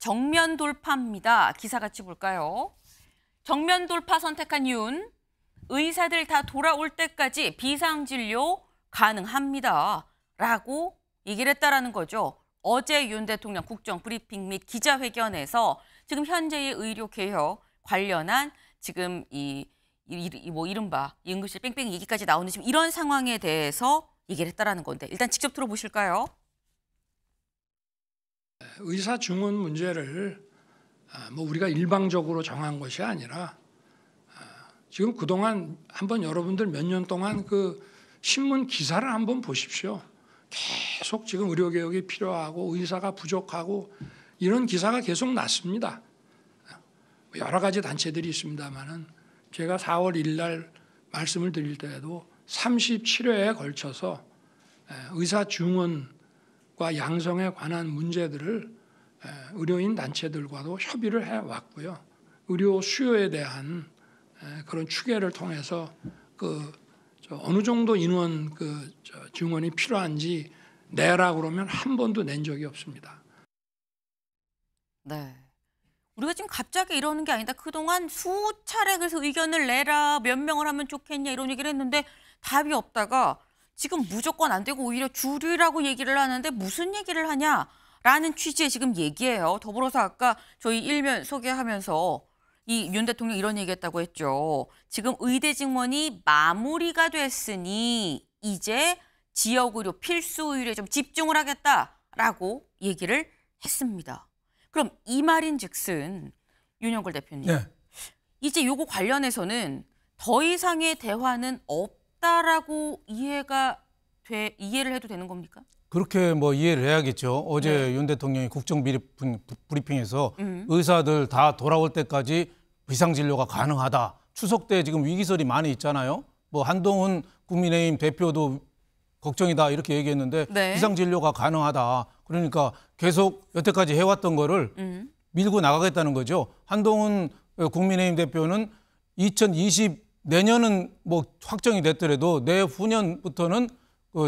정면 돌파입니다. 기사 같이 볼까요? 정면 돌파 선택한 이유는 의사들 다 돌아올 때까지 비상진료 가능합니다. 라고 얘기를 했다라는 거죠. 어제 윤 대통령 국정 브리핑 및 기자회견에서 지금 현재의 의료개혁 관련한 지금 이른바 응급실 뺑뺑이 얘기까지 나오는 지금 이런 상황에 대해서 얘기를 했다라는 건데 일단 직접 들어보실까요? 의사 증원 문제를 우리가 일방적으로 정한 것이 아니라 지금 그동안 한번 여러분들 몇 년 동안 그 신문 기사를 한번 보십시오. 계속 지금 의료개혁이 필요하고 의사가 부족하고 이런 기사가 계속 났습니다. 여러 가지 단체들이 있습니다만은 제가 4월 1일 날 말씀을 드릴 때에도 37회에 걸쳐서 의사 증원과 양성에 관한 문제들을 의료인 단체들과도 협의를 해왔고요. 의료 수요에 대한 그런 추계를 통해서 어느 정도 인원 증원이 필요한지 내라 그러면 한 번도 낸 적이 없습니다. 네. 우리가 지금 갑자기 이러는 게 아니다. 그동안 수차례 그래서 의견을 내라, 몇 명을 하면 좋겠냐 이런 얘기를 했는데 답이 없다가 지금 무조건 안 되고 오히려 줄이라고 얘기를 하는데 무슨 얘기를 하냐라는 취지의 지금 얘기예요. 더불어서 아까 저희 일면 소개하면서 이 윤 대통령 이런 얘기했다고 했죠. 지금 의대 증원이 마무리가 됐으니 이제 지역의료, 필수의료에 좀 집중을 하겠다라고 얘기를 했습니다. 그럼 이 말인즉슨 윤영걸 대표님, 네. 이제 요거 관련해서는 더 이상의 대화는 없다라고 이해를 해도 되는 겁니까? 그렇게 이해를 해야겠죠. 어제 네. 윤 대통령이 국정 브리핑에서 의사들 다 돌아올 때까지 비상진료가 가능하다. 추석 때 지금 위기설이 많이 있잖아요. 한동훈 국민의힘 대표도 걱정이다 이렇게 얘기했는데 네. 비상진료가 가능하다. 그러니까 계속 여태까지 해왔던 거를 밀고 나가겠다는 거죠. 한동훈 국민의힘 대표는 2020 내년은 확정이 됐더라도 내후년부터는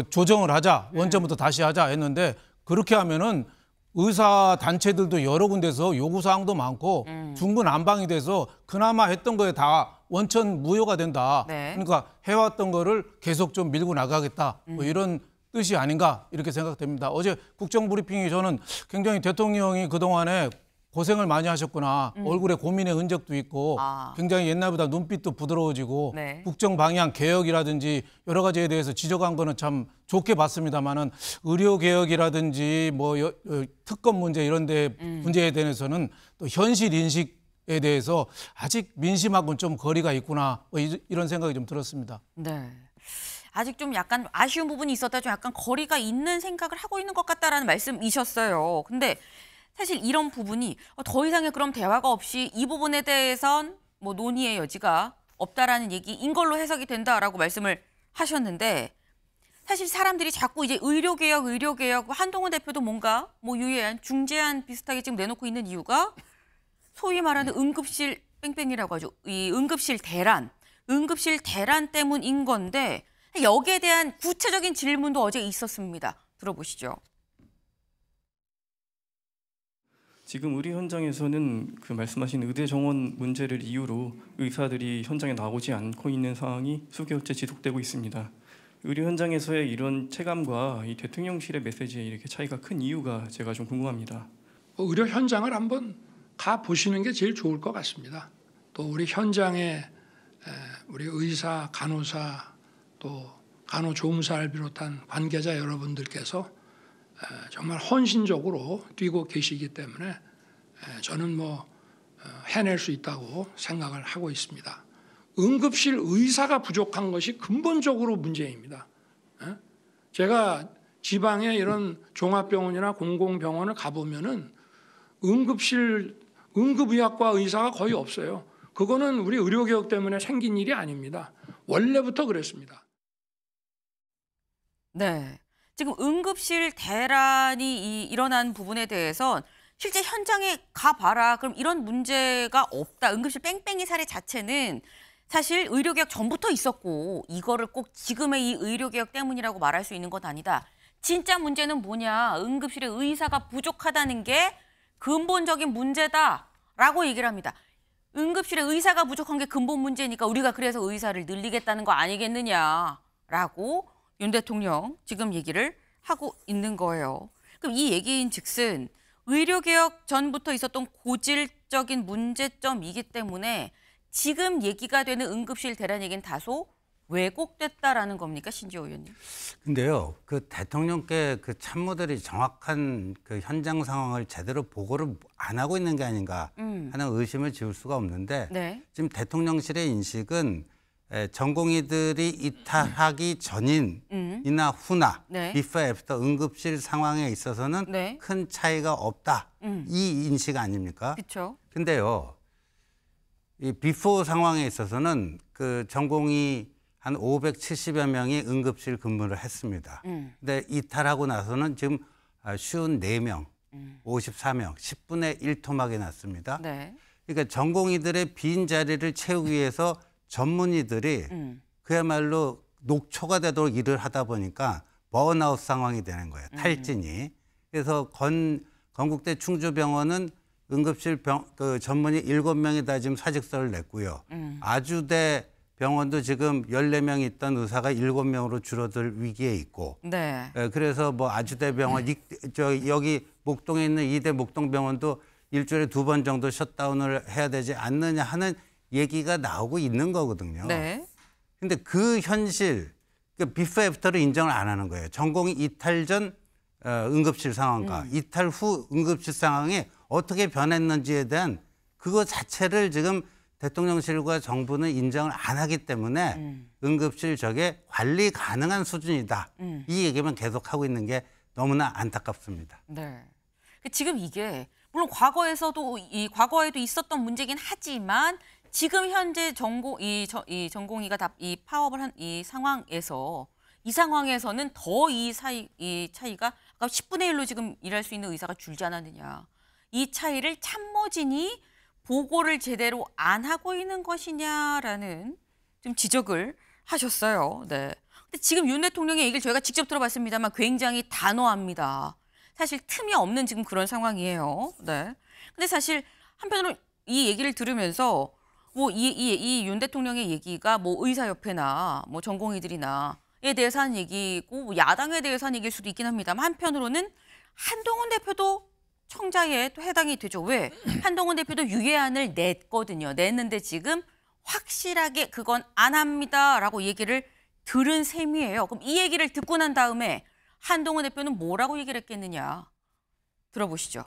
조정을 하자, 원점부터 다시 하자 했는데 그렇게 하면은 의사 단체들도 여러 군데서 요구사항도 많고 중구난방이 돼서 그나마 했던 거에 다 원천 무효가 된다. 네. 그러니까 해왔던 거를 계속 좀 밀고 나가겠다. 이런 뜻이 아닌가 이렇게 생각됩니다. 어제 국정브리핑이 저는 굉장히 대통령이 그동안에 고생을 많이 하셨구나. 얼굴에 고민의 흔적도 있고 굉장히 옛날보다 눈빛도 부드러워지고 네. 국정 방향 개혁이라든지 여러 가지에 대해서 지적한 거는 참 좋게 봤습니다만은 의료 개혁이라든지 특검 문제 이런 데 문제에 대해서는 또 현실 인식에 대해서 아직 민심하고는 좀 거리가 있구나 이런 생각이 좀 들었습니다. 네. 아직 좀 약간 아쉬운 부분이 있었다. 좀 약간 거리가 있는 생각을 하고 있는 것 같다라는 말씀이셨어요. 근데 사실 이런 부분이 더 이상의 그럼 대화가 없이 이 부분에 대해선 논의의 여지가 없다라는 얘기인 걸로 해석이 된다라고 말씀을 하셨는데 사실 사람들이 자꾸 이제 의료개혁 한동훈 대표도 뭔가 유예안, 중재안 비슷하게 지금 내놓고 있는 이유가 소위 말하는 응급실 뺑뺑이라고 하죠. 이 응급실 대란 때문인 건데 여기에 대한 구체적인 질문도 어제 있었습니다. 들어보시죠. 지금 의료 현장에서는 말씀하신 의대 정원 문제를 이유로 의사들이 현장에 나오지 않고 있는 상황이 수개월째 지속되고 있습니다. 의료 현장에서의 이런 체감과 이 대통령실의 메시지에 이렇게 차이가 큰 이유가 제가 좀 궁금합니다. 의료 현장을 한번 가 보시는 게 제일 좋을 것 같습니다. 또 우리 현장에 우리 의사, 간호사 또 간호조무사를 비롯한 관계자 여러분들께서 정말 헌신적으로 뛰고 계시기 때문에 저는 해낼 수 있다고 생각을 하고 있습니다. 응급실 의사가 부족한 것이 근본적으로 문제입니다. 제가 지방에 이런 종합병원이나 공공병원을 가보면은 응급의학과 의사가 거의 없어요. 그거는 우리 의료개혁 때문에 생긴 일이 아닙니다. 원래부터 그랬습니다. 네. 지금 응급실 대란이 일어난 부분에 대해선 실제 현장에 가봐라. 그럼 이런 문제가 없다. 응급실 뺑뺑이 사례 자체는 사실 의료개혁 전부터 있었고 이거를 꼭 지금의 이 의료개혁 때문이라고 말할 수 있는 건 아니다. 진짜 문제는 뭐냐. 응급실에 의사가 부족하다는 게 근본적인 문제다라고 얘기를 합니다. 응급실에 의사가 부족한 게 근본 문제니까 우리가 그래서 의사를 늘리겠다는 거 아니겠느냐라고 윤 대통령 지금 얘기를 하고 있는 거예요. 그럼 이 얘기인 즉슨 의료개혁 전부터 있었던 고질적인 문제점이기 때문에 지금 얘기가 되는 응급실 대란 얘기는 다소 왜곡됐다라는 겁니까, 신지호 의원님? 근데요, 그 대통령께 그 참모들이 정확한 그 현장 상황을 제대로 보고를 안 하고 있는 게 아닌가 하는 의심을 지울 수가 없는데 네. 지금 대통령실의 인식은 전공의들이 이탈하기 전이나 후나 네. before after 응급실 상황에 있어서는 네. 큰 차이가 없다. 이 인식 아닙니까? 그렇죠. 근데요, 이 비포 상황에 있어서는 그 전공의 한 570여 명이 응급실 근무를 했습니다. 근데 이탈하고 나서는 지금 54명, 54명, 10분의 1 토막이 났습니다. 네. 그러니까 전공의들의 빈 자리를 채우기 위해서 전문의들이 그야말로 녹초가 되도록 일을 하다 보니까 번아웃 상황이 되는 거예요. 탈진이. 그래서 건국대 충주병원은 응급실 그 전문의 7명이 다 지금 사직서를 냈고요. 아주대 병원도 지금 14명이 있던 의사가 7명으로 줄어들 위기에 있고. 네. 그래서 뭐 아주대병원, 여기 목동에 있는 이대 목동병원도 일주일에 2번 정도 셧다운을 해야 되지 않느냐 하는 얘기가 나오고 있는 거거든요. 네. 근데 그 현실, 그 비포 애프터를 인정을 안 하는 거예요. 전공이 이탈 전 응급실 상황과 이탈 후 응급실 상황이 어떻게 변했는지에 대한 그거 자체를 지금 대통령실과 정부는 인정을 안 하기 때문에 응급실 저게 관리 가능한 수준이다. 이 얘기만 계속하고 있는 게 너무나 안타깝습니다. 네. 지금 이게 물론 과거에도 있었던 문제긴 하지만 지금 현재 전공의가 이 파업을 한 이 상황에서는 더 이 차이가 아까 10분의 1로 지금 일할 수 있는 의사가 줄지 않았느냐. 이 차이를 참모진이 보고를 제대로 안 하고 있는 것이냐라는 좀 지적을 하셨어요. 네. 근데 지금 윤 대통령의 얘기를 저희가 직접 들어봤습니다만 굉장히 단호합니다. 사실 틈이 없는 지금 그런 상황이에요. 네. 근데 사실 한편으로 이 얘기를 들으면서 뭐 이 윤 대통령의 얘기가 뭐 의사협회나 뭐 전공의들이나에 대해서 하는 얘기고 뭐 야당에 대해서 하는 얘기일 수도 있긴 합니다만 한편으로는 한동훈 대표도 청자에 또 해당이 되죠. 왜? 한동훈 대표도 유예안을 냈거든요. 냈는데 지금 확실하게 그건 안 합니다라고 얘기를 들은 셈이에요. 그럼 이 얘기를 듣고 난 다음에 한동훈 대표는 뭐라고 얘기를 했겠느냐. 들어보시죠.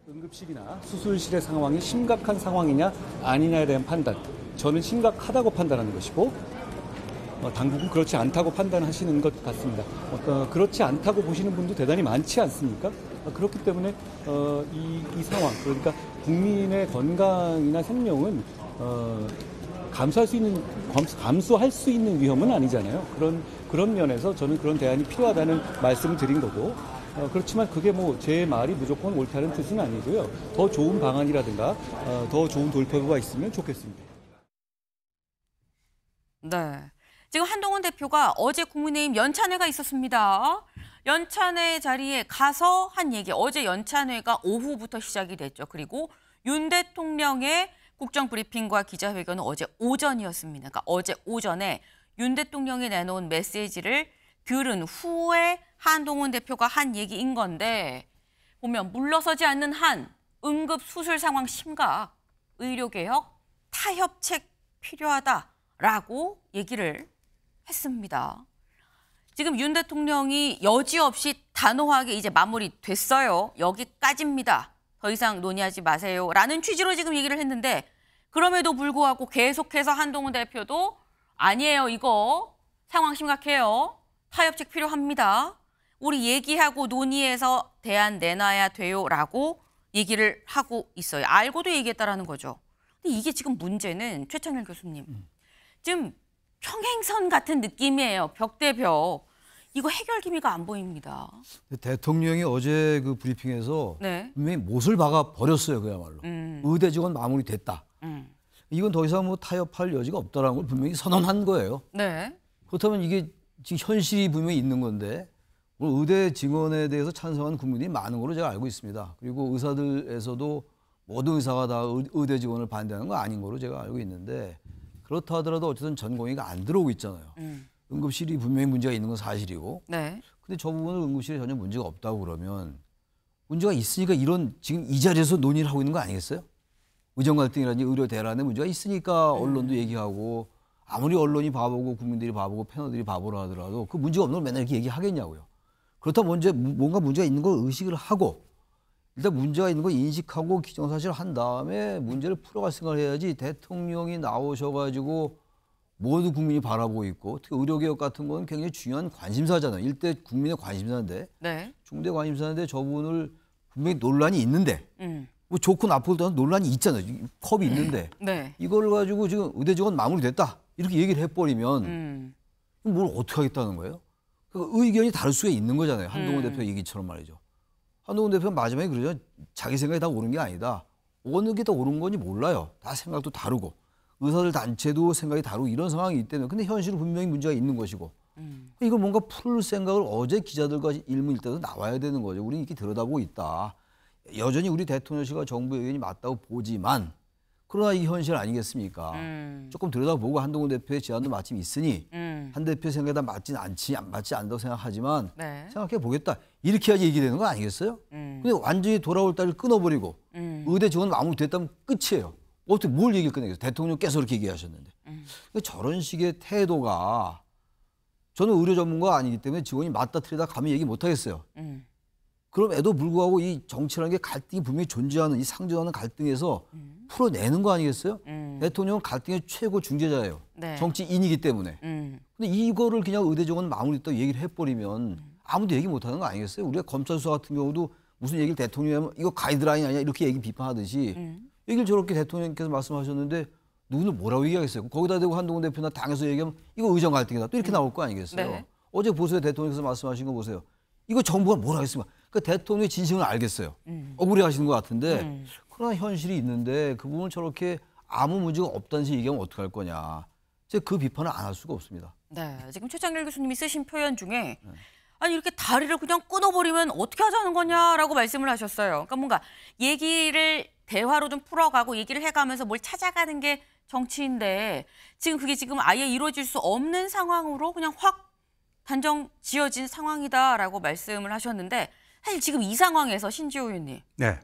응급실이나 수술실의 상황이 심각한 상황이냐 아니냐에 대한 판단. 저는 심각하다고 판단하는 것이고 당국은 그렇지 않다고 판단하시는 것 같습니다. 그렇지 않다고 보시는 분도 대단히 많지 않습니까? 그렇기 때문에 이 상황, 그러니까 국민의 건강이나 생명은 감수할 수 있는 위험은 아니잖아요. 그런 면에서 저는 그런 대안이 필요하다는 말씀을 드린 거고, 그렇지만 그게 뭐 제 말이 무조건 옳다는 뜻은 아니고요. 더 좋은 방안이라든가 더 좋은 돌파구가 있으면 좋겠습니다. 네. 지금 한동훈 대표가 어제 국민의힘 연찬회가 있었습니다. 연찬회 자리에 가서 한 얘기, 어제 연찬회가 오후부터 시작이 됐죠. 그리고 윤 대통령의 국정브리핑과 기자회견은 어제 오전이었습니다. 그러니까 어제 오전에 윤 대통령이 내놓은 메시지를 들은 후에 한동훈 대표가 한 얘기인 건데 보면 물러서지 않는 한 응급 수술 상황 심각, 의료개혁, 타협책 필요하다라고 얘기를 했습니다. 지금 윤 대통령이 여지없이 단호하게 이제 마무리됐어요. 여기까지입니다. 더 이상 논의하지 마세요라는 취지로 지금 얘기를 했는데 그럼에도 불구하고 계속해서 한동훈 대표도 아니에요. 이거 상황 심각해요. 타협책 필요합니다. 우리 얘기하고 논의해서 대안 내놔야 돼요라고 얘기를 하고 있어요. 알고도 얘기했다라는 거죠. 근데 이게 지금 문제는 최찬일 교수님. 지금 평행선 같은 느낌이에요. 벽 대 벽. 이거 해결 기미가 안 보입니다. 대통령이 어제 그 브리핑에서 네. 분명히 못을 박아 버렸어요. 그야말로. 의대 직원 마무리됐다. 이건 더 이상 뭐 타협할 여지가 없다라는 걸 분명히 선언한 거예요. 네. 그렇다면 이게 지금 현실이 분명히 있는 건데 오늘 의대 증원에 대해서 찬성한 국민이 많은 걸로 제가 알고 있습니다. 그리고 의사들에서도 모든 의사가 다 의대 증원을 반대하는 건 아닌 걸로 제가 알고 있는데 그렇다 하더라도 어쨌든 전공의가 안 들어오고 있잖아요. 응급실이 분명히 문제가 있는 건 사실이고 네. 근데 저 부분을 응급실에 전혀 문제가 없다고 그러면 문제가 있으니까 이런 지금 이 자리에서 논의를 하고 있는 거 아니겠어요? 의정 갈등이라든지 의료 대란에 문제가 있으니까 언론도 얘기하고 아무리 언론이 바보고 국민들이 바보고 패널들이 바보라 하더라도 그 문제가 없는 걸 맨날 이렇게 얘기하겠냐고요. 그렇다면 뭔가 문제가 있는 걸 의식을 하고 일단 문제가 있는 걸 인식하고 기정사실을 한 다음에 문제를 풀어갈 생각을 해야지 대통령이 나오셔가지고 모두 국민이 바라보고 있고 특히 의료개혁 같은 건 굉장히 중요한 관심사잖아요. 일대 국민의 관심사인데 네. 중대 관심사인데 저분을 분명히 논란이 있는데 뭐 좋고 나쁘고 떠나서 논란이 있잖아요. 컵이 있는데 네. 이걸 가지고 지금 의대 증원 마무리됐다 이렇게 얘기를 해버리면 뭘 어떻게 하겠다는 거예요? 그러니까 의견이 다를 수가 있는 거잖아요. 한동훈 대표 얘기처럼 말이죠. 한동훈 대표는 마지막에 그러죠. 자기 생각이 다 옳은 게 아니다. 어느 게 더 옳은 건지 몰라요. 다 생각도 다르고 의사들 단체도 생각이 다르고 이런 상황이기 때문에 근데 현실은 분명히 문제가 있는 것이고 이걸 뭔가 풀 생각을 어제 기자들과 일문일답에서 나와야 되는 거죠. 우리는 이렇게 들여다보고 있다. 여전히 우리 대통령실과 정부 의견이 맞다고 보지만 그러나 이게 현실 아니겠습니까? 조금 들여다보고 한동훈 대표의 제안도 마침 있으니 한 대표 생각에 다 맞지 않다고 생각하지만 네. 생각해 보겠다. 이렇게 해야지 얘기되는 거 아니겠어요? 근데 완전히 돌아올 딸을 끊어버리고 의대 지원 마무리됐다면 끝이에요. 어떻게 뭘 얘기를 끝내겠어요? 대통령께서 그렇게 얘기하셨는데. 그러니까 저런 식의 태도가 저는 의료 전문가가 아니기 때문에 직원이 맞다 틀리다 감히 얘기 못 하겠어요. 그럼에도 불구하고 이 정치라는 게 갈등이 분명히 존재하는 이 상존하는 갈등에서 풀어내는 거 아니겠어요? 대통령은 갈등의 최고 중재자예요. 네. 정치인이기 때문에. 근데 이거를 그냥 의대 정원 마무리했다고 얘기를 해버리면 아무도 얘기 못 하는 거 아니겠어요? 우리가 검찰 수사 같은 경우도 무슨 얘기를 대통령이 하면 이거 가이드라인 아니야 이렇게 얘기 비판하듯이 얘기를 저렇게 대통령께서 말씀하셨는데 누구는 뭐라고 얘기하겠어요? 거기다 대고 한동훈 대표나 당에서 얘기하면 이거 의정 갈등이다 또 이렇게 나올 거 아니겠어요? 네. 어제 보세요. 대통령께서 말씀하신 거 보세요. 이거 정부가 뭘 하겠습니까? 그 대통령의 진심을 알겠어요. 억울해하시는 것 같은데 그러나 현실이 있는데 그 부분을 저렇게 아무 문제가 없다는 식으로 얘기하면 어떡할 거냐. 제가 그 비판을 안 할 수가 없습니다. 네. 지금 최창렬 교수님이 쓰신 표현 중에 아니 이렇게 다리를 그냥 끊어버리면 어떻게 하자는 거냐라고 말씀을 하셨어요. 그러니까 뭔가 얘기를 대화로 좀 풀어가고 얘기를 해가면서 뭘 찾아가는 게 정치인데 지금 그게 지금 아예 이루어질 수 없는 상황으로 그냥 확 단정 지어진 상황이다라고 말씀을 하셨는데 사실 지금 이 상황에서 신지호 의원님 네.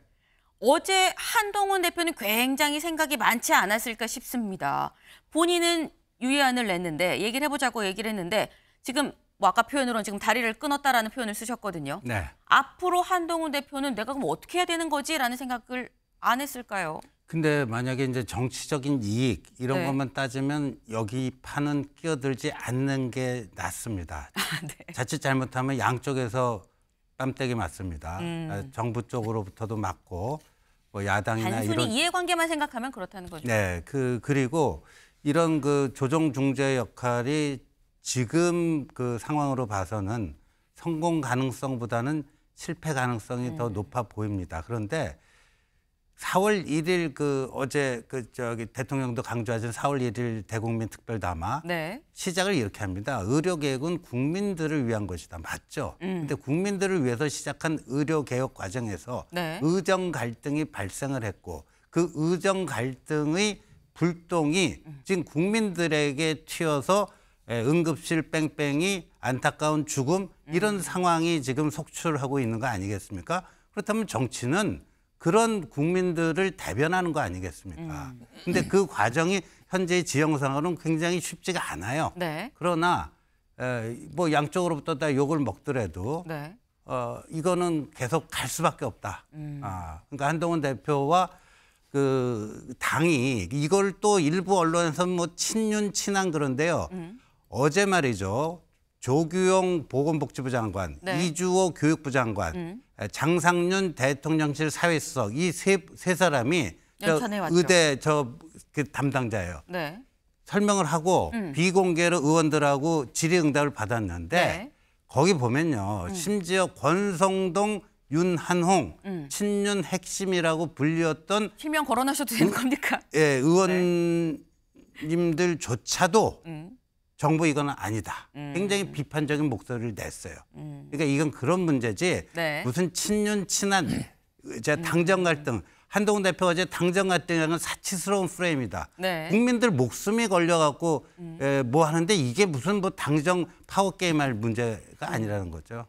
어제 한동훈 대표는 굉장히 생각이 많지 않았을까 싶습니다. 본인은 유예안을 냈는데 얘기를 해보자고 얘기를 했는데 지금 뭐 아까 표현으로는 지금 다리를 끊었다라는 표현을 쓰셨거든요. 네. 앞으로 한동훈 대표는 내가 그럼 어떻게 해야 되는 거지라는 생각을 안 했을까요? 근데 만약에 이제 정치적인 이익 이런 네. 것만 따지면 여기 판은 끼어들지 않는 게 낫습니다. 네. 자칫 잘못하면 양쪽에서 뺨때기 맞습니다. 정부 쪽으로부터도 맞고 뭐 야당이나 단순히 이런 이해관계만 생각하면 그렇다는 거죠. 네, 그리고 이런 그 조정 중재 역할이 지금 그 상황으로 봐서는 성공 가능성보다는 실패 가능성이 더 높아 보입니다. 그런데 4월 1일 그 어제 그 저기 대통령도 강조하신 4월 1일 대국민 특별담화 네. 시작을 이렇게 합니다. 의료 개혁은 국민들을 위한 것이다. 맞죠? 근데 국민들을 위해서 시작한 의료 개혁 과정에서 네. 의정 갈등이 발생을 했고 그 의정 갈등의 불똥이 지금 국민들에게 튀어서 응급실 뺑뺑이 안타까운 죽음 이런 상황이 지금 속출하고 있는 거 아니겠습니까? 그렇다면 정치는 그런 국민들을 대변하는 거 아니겠습니까? 근데 그 과정이 현재의 지형상으로는 굉장히 쉽지가 않아요. 네. 그러나 뭐 양쪽으로부터 다 욕을 먹더라도 네. 이거는 계속 갈 수밖에 없다. 그러니까 한동훈 대표와 그 당이 이걸 또 일부 언론에서는 뭐 친윤 친한 그런데요. 어제 말이죠. 조규용 보건복지부 장관, 네. 이주호 교육부 장관, 장상윤 대통령실 사회수석 이 세 사람이 연찬에 왔죠. 의대 그 담당자예요. 네. 설명을 하고 비공개로 의원들하고 질의응답을 받았는데 네. 거기 보면요. 심지어 권성동, 윤한홍 친윤 핵심이라고 불리웠던 실명 거론하셔도 되는 겁니까? 예, 의원님들조차도 정부 이거는 아니다. 굉장히 비판적인 목소리를 냈어요. 그러니까 이건 그런 문제지 네. 무슨 친윤 친한 이제 당정 갈등. 한동훈 대표가 이제 당정 갈등이라는 사치스러운 프레임이다. 네. 국민들 목숨이 걸려갖고 뭐 하는데 이게 무슨 뭐 당정 파워 게임할 문제가 아니라는 거죠.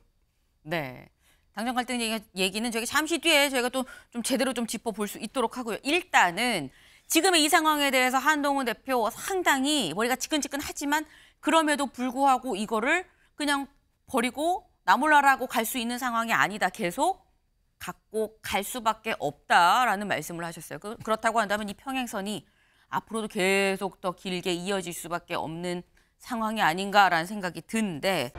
네. 당정 갈등 얘기는 저희가 잠시 뒤에 저희가 또 좀 제대로 좀 짚어볼 수 있도록 하고요. 일단은 지금의 이 상황에 대해서 한동훈 대표 상당히 머리가 지끈지끈하지만 그럼에도 불구하고 이거를 그냥 버리고 나몰라라고 갈 수 있는 상황이 아니다. 계속 갖고 갈 수밖에 없다라는 말씀을 하셨어요. 그렇다고 한다면 이 평행선이 앞으로도 계속 더 길게 이어질 수밖에 없는 상황이 아닌가라는 생각이 드는데